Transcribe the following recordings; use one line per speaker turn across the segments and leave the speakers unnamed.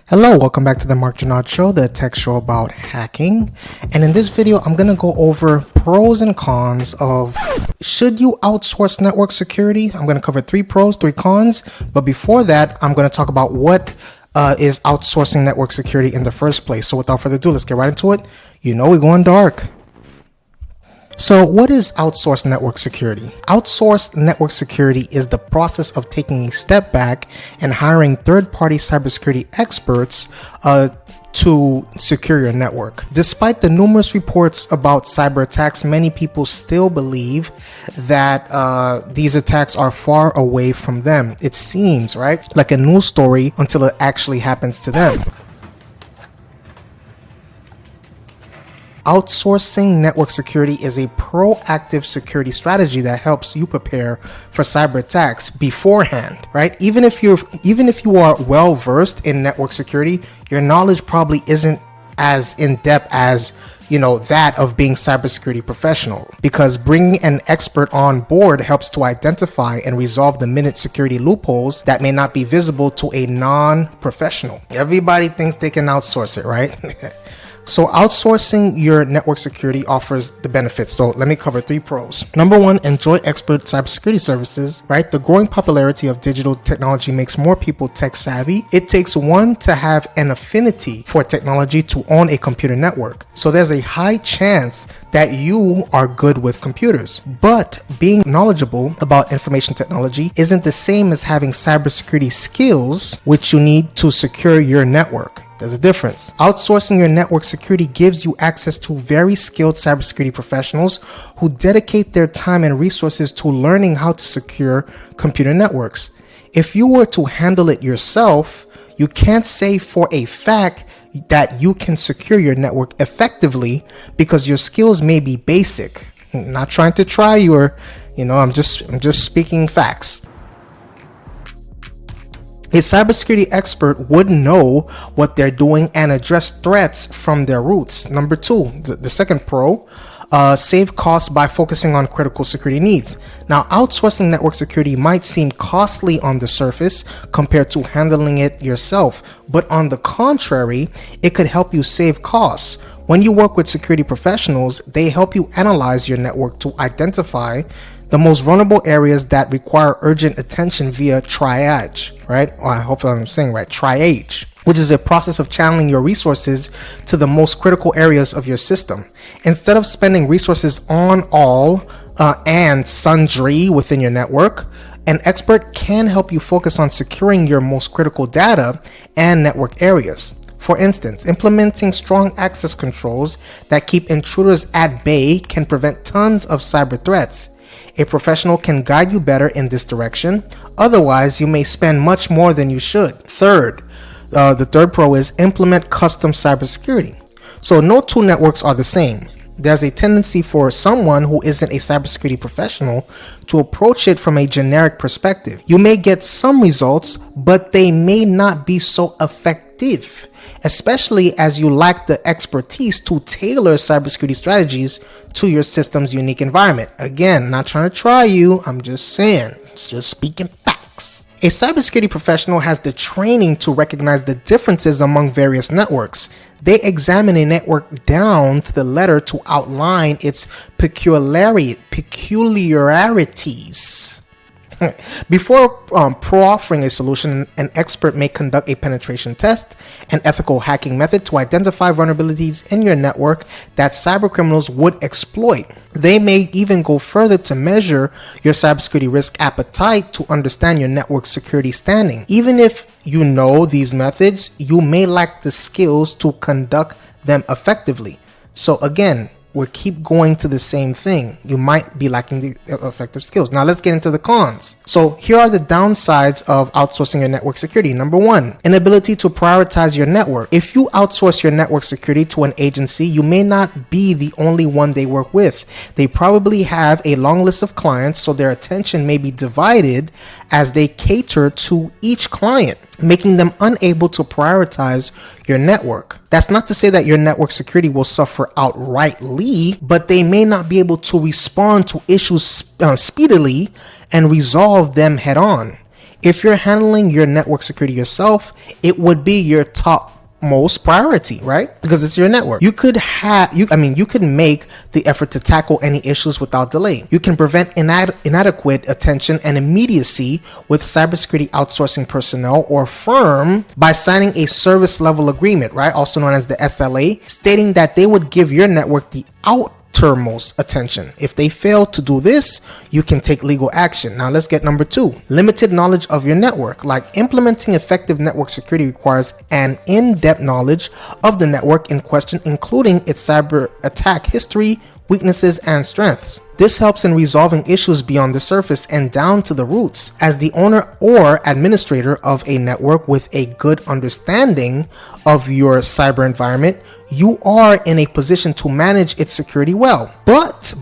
Hello, welcome back to the Mark Janard Show, the tech show about hacking. And in this video, I'm going to go over pros and cons of should you outsource network security? I'm going to cover 3 pros, 3 cons. But before that, I'm going to talk about what is outsourcing network security in the first place. So without further ado, let's get right into it. You know we're going dark. So what is outsourced network security? Outsourced network security is the process of taking a step back and hiring third-party cybersecurity experts to secure your network. Despite the numerous reports about cyber attacks, many people still believe that these attacks are far away from them. It seems, right, like a news story until it actually happens to them. Outsourcing network security is a proactive security strategy that helps you prepare for cyber attacks beforehand, right? Even if you are well versed in network security, your knowledge probably isn't as in depth as that of being cybersecurity professional, because bringing an expert on board helps to identify and resolve the minute security loopholes that may not be visible to a non-professional. Everybody thinks they can outsource it, right? So outsourcing your network security offers the benefits. So let me cover 3 pros. Number 1, enjoy expert cybersecurity services, right? The growing popularity of digital technology makes more people tech savvy. It takes one to have an affinity for technology to own a computer network. So there's a high chance that you are good with computers. But being knowledgeable about information technology isn't the same as having cybersecurity skills, which you need to secure your network. There's a difference. Outsourcing your network security gives you access to very skilled cybersecurity professionals who dedicate their time and resources to learning how to secure computer networks. If you were to handle it yourself, you can't say for a fact that you can secure your network effectively because your skills may be basic. I'm not trying to try you or, I'm just speaking facts. A cybersecurity expert would know what they're doing and address threats from their roots. Number 2, the second pro, save costs by focusing on critical security needs. Now, outsourcing network security might seem costly on the surface compared to handling it yourself, but on the contrary, it could help you save costs. When you work with security professionals, they help you analyze your network to identify the most vulnerable areas that require urgent attention via triage, right? I hope I'm saying right, triage, which is a process of channeling your resources to the most critical areas of your system. Instead of spending resources on all and sundry within your network, an expert can help you focus on securing your most critical data and network areas. For instance, implementing strong access controls that keep intruders at bay can prevent tons of cyber threats. A professional can guide you better in this direction. Otherwise, you may spend much more than you should. Third, the third pro is implement custom cybersecurity. So no 2 networks are the same. There's a tendency for someone who isn't a cybersecurity professional to approach it from a generic perspective. You may get some results, but they may not be so effective, especially as you lack the expertise to tailor cybersecurity strategies to your system's unique environment. Again, not trying to try you, I'm just saying, it's just speaking facts. A cybersecurity professional has the training to recognize the differences among various networks. They examine a network down to the letter to outline its peculiarities. Before pro-offering a solution, an expert may conduct a penetration test, an ethical hacking method to identify vulnerabilities in your network that cybercriminals would exploit. They may even go further to measure your cybersecurity risk appetite to understand your network security standing. Even if you know these methods, you may lack the skills to conduct them effectively. So again, we keep going to the same thing. You might be lacking the effective skills. Now let's get into the cons. So here are the downsides of outsourcing your network security. Number 1, inability to prioritize your network. If you outsource your network security to an agency, you may not be the only one they work with. They probably have a long list of clients, so their attention may be divided as they cater to each client, making them unable to prioritize your network. That's not to say that your network security will suffer outrightly, but they may not be able to respond to issues speedily and resolve them head on. If you're handling your network security yourself, it would be your top most priority, right? Because it's your network. You could make the effort to tackle any issues without delay. You can prevent inadequate attention and immediacy with cybersecurity outsourcing personnel or firm by signing a service level agreement, right? Also known as the SLA, stating that they would give your network the utmost attention. If they fail to do this, you can take legal action. Now let's get number 2. Limited knowledge of your network. Like, implementing effective network security requires an in-depth knowledge of the network in question, including its cyber attack history, weaknesses, and strengths. This helps in resolving issues beyond the surface and down to the roots. As the owner or administrator of a network with a good understanding of your cyber environment, you are in a position to manage its security well. But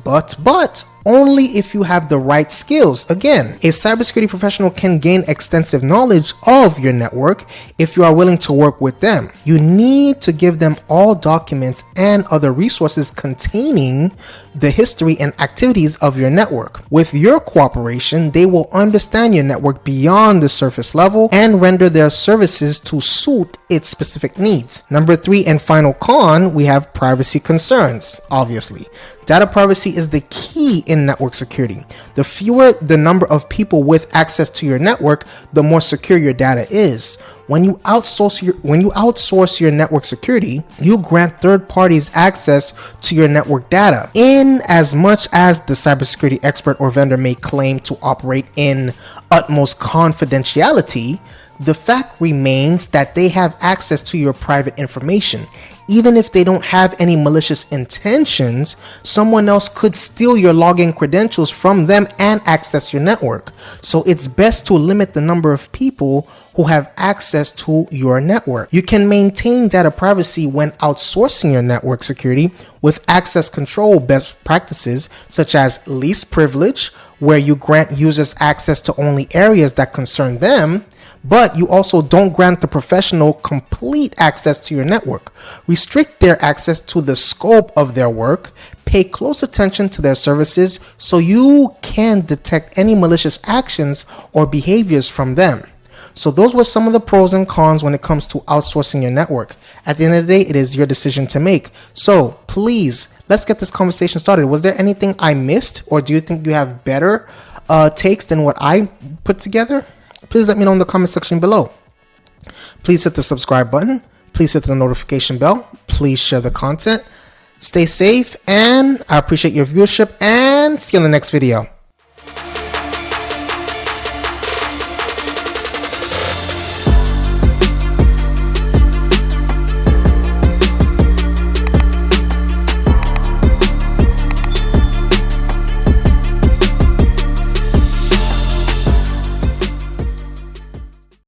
only if you have the right skills. Again, a cybersecurity professional can gain extensive knowledge of your network if you are willing to work with them. You need to give them all documents and other resources containing the history and activities of your network. With your cooperation, they will understand your network beyond the surface level and render their services to suit its specific needs. Number 3 and final con, we have privacy concerns. Obviously, data privacy is the key in network security. The fewer the number of people with access to your network, the more secure your data is. When you outsource your network security, you grant third parties access to your network data. In as much as the cybersecurity expert or vendor may claim to operate in utmost confidentiality, the fact remains that they have access to your private information. Even if they don't have any malicious intentions, someone else could steal your login credentials from them and access your network. So it's best to limit the number of people who have access to your network. You can maintain data privacy when outsourcing your network security with access control best practices such as least privilege, where you grant users access to only areas that concern them, but you also don't grant the professional complete access to your network. Restrict their access to the scope of their work. Pay close attention to their services so you can detect any malicious actions or behaviors from them. So those were some of the pros and cons when it comes to outsourcing your network. At the end of the day, it is your decision to make. So please, let's get this conversation started. Was there anything I missed, or do you think you have better takes than what I put together? Please let me know in the comment section below. Please hit the subscribe button. Please hit the notification bell. Please share the content. Stay safe, and I appreciate your viewership, and see you in the next video.